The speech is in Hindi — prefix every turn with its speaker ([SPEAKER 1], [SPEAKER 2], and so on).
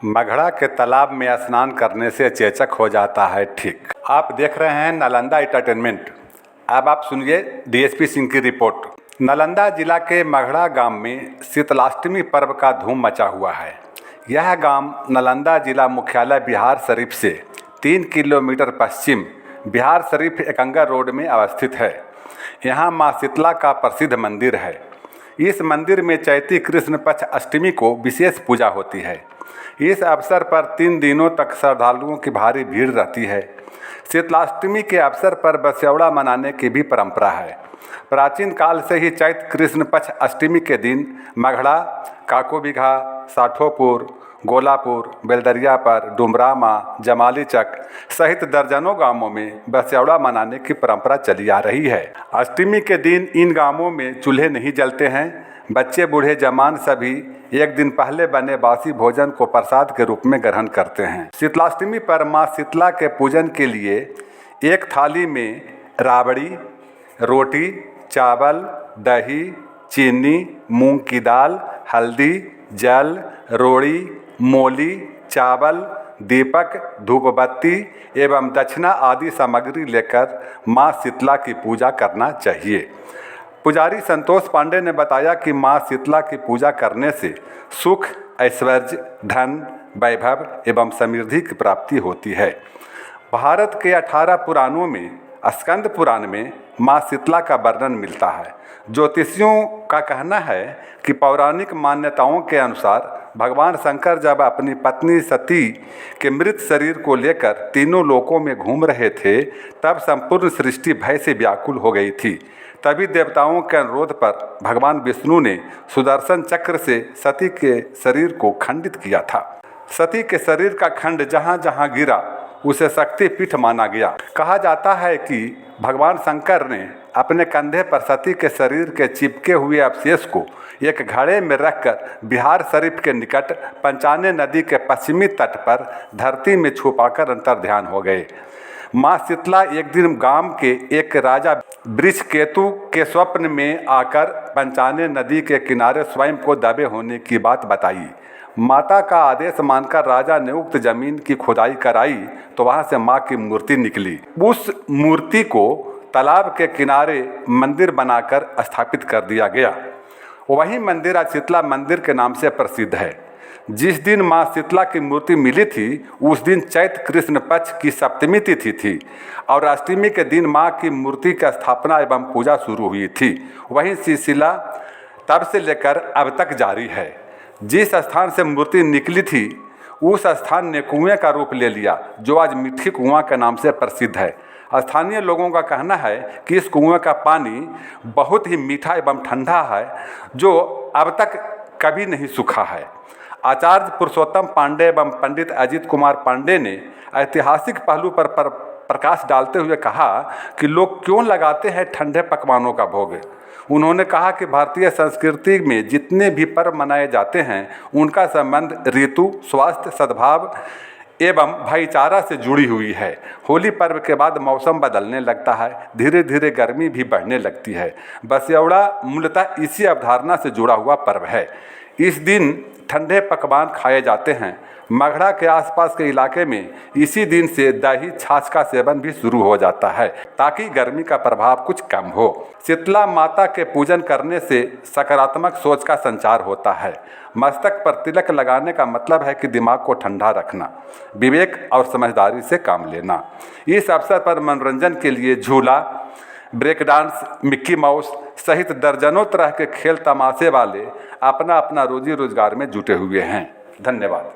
[SPEAKER 1] मगहड़ा के तालाब में स्नान करने से चेचक हो जाता है ठीक। आप देख रहे हैं नालंदा एंटरटेनमेंट। अब आप सुनिए डीएसपी सिंह की रिपोर्ट। नालंदा जिला के मगहड़ा गांव में शीतलाष्टमी पर्व का धूम मचा हुआ है। यह गांव नालंदा जिला मुख्यालय बिहार शरीफ से 3 किलोमीटर पश्चिम बिहार शरीफ एकंगा रोड में अवस्थित है। यहाँ माँ शीतला का प्रसिद्ध मंदिर है। इस मंदिर में चैती कृष्ण पक्ष अष्टमी को विशेष पूजा होती है। इस अवसर पर 3 दिनों तक श्रद्धालुओं की भारी भीड़ रहती है। शीतलाष्टमी के अवसर पर बस्यौड़ा मनाने की भी परंपरा है। प्राचीन काल से ही चैत कृष्ण पक्ष अष्टमी के दिन मगहड़ा, काकोबिघा, साठोपुर, गोलापुर, बेलदरियापर, डुमरामा, जमालीचक सहित दर्जनों गांवों में बस्यौड़ा मनाने की परंपरा चली आ रही है। अष्टमी के दिन इन गांवों में चूल्हे नहीं जलते हैं। बच्चे बूढ़े जवान सभी एक दिन पहले बने बासी भोजन को प्रसाद के रूप में ग्रहण करते हैं। शीतलाष्टमी पर माँ शीतला के पूजन के लिए एक थाली में राबड़ी, रोटी, चावल, दही, चीनी, मूंग की दाल, हल्दी, जल, रोड़ी, मोली, चावल, दीपक, धूपबत्ती एवं दक्षिणा आदि सामग्री लेकर माँ शीतला की पूजा करना चाहिए। पुजारी संतोष पांडे ने बताया कि माँ शीतला की पूजा करने से सुख, ऐश्वर्य, धन, वैभव एवं समृद्धि की प्राप्ति होती है। भारत के 18 पुराणों में स्कंद पुराण में माँ शीतला का वर्णन मिलता है। ज्योतिषियों का कहना है कि पौराणिक मान्यताओं के अनुसार भगवान शंकर जब अपनी पत्नी सती के मृत शरीर को लेकर तीनों लोकों में घूम रहे थे, तब संपूर्ण सृष्टि भय से व्याकुल हो गई थी। तभी देवताओं के अनुरोध पर भगवान विष्णु ने सुदर्शन चक्र से सती के शरीर को खंडित किया था। सती के शरीर का खंड जहाँ जहाँ गिरा उसे शक्तिपीठ माना गया। कहा जाता है कि भगवान शंकर ने अपने कंधे पर सती के शरीर के चिपके हुए अवशेष को एक घड़े में रखकर बिहार शरीफ के निकट पंचाने नदी के पश्चिमी तट पर धरती में छुपाकर अंतर्ध्यान हो गए। माँ शीतला एक दिन गांव के एक राजा वृषकेतु के स्वप्न में आकर पंचाने नदी के किनारे स्वयं को दबे होने की बात बताई। माता का आदेश मानकर राजा ने उक्त जमीन की खुदाई कराई तो वहां से माँ की मूर्ति निकली। उस मूर्ति को तालाब के किनारे मंदिर बनाकर स्थापित कर दिया गया। वही मंदिर आज शीतला मंदिर के नाम से प्रसिद्ध है। जिस दिन माँ शीतला की मूर्ति मिली थी उस दिन चैत कृष्ण पक्ष की सप्तमी तिथि थी और अष्टमी के दिन माँ की मूर्ति की स्थापना एवं पूजा शुरू हुई थी। वही सिलसिला तब से लेकर अब तक जारी है। जिस स्थान से मूर्ति निकली थी उस स्थान ने कुएं का रूप ले लिया, जो आज मिट्टी कुआं के नाम से प्रसिद्ध है। स्थानीय लोगों का कहना है कि इस कुएं का पानी बहुत ही मीठा एवं ठंडा है, जो अब तक कभी नहीं सूखा है। आचार्य पुरुषोत्तम पांडे एवं पंडित अजीत कुमार पांडे ने ऐतिहासिक पहलू पर प्रकाश डालते हुए कहा कि लोग क्यों लगाते हैं ठंडे पकवानों का भोग। उन्होंने कहा कि भारतीय संस्कृति में जितने भी पर्व मनाए जाते हैं उनका संबंध ऋतु, स्वास्थ्य, सद्भाव एवं भाईचारा से जुड़ी हुई है। होली पर्व के बाद मौसम बदलने लगता है, धीरे धीरे गर्मी भी बढ़ने लगती है। बस्यौड़ा मूलतः इसी अवधारणा से जुड़ा हुआ पर्व है। इस दिन ठंडे पकवान खाए जाते हैं। मगहड़ा के आसपास के इलाके में इसी दिन से दही छाछ का सेवन भी शुरू हो जाता है ताकि गर्मी का प्रभाव कुछ कम हो। शीतला माता के पूजन करने से सकारात्मक सोच का संचार होता है। मस्तक पर तिलक लगाने का मतलब है कि दिमाग को ठंडा रखना, विवेक और समझदारी से काम लेना। इस अवसर पर मनोरंजन के लिए झूला, ब्रेक डांस, मिक्की माउस सहित दर्जनों तरह के खेल तमाशे वाले अपना अपना रोजी रोजगार में जुटे हुए हैं। धन्यवाद।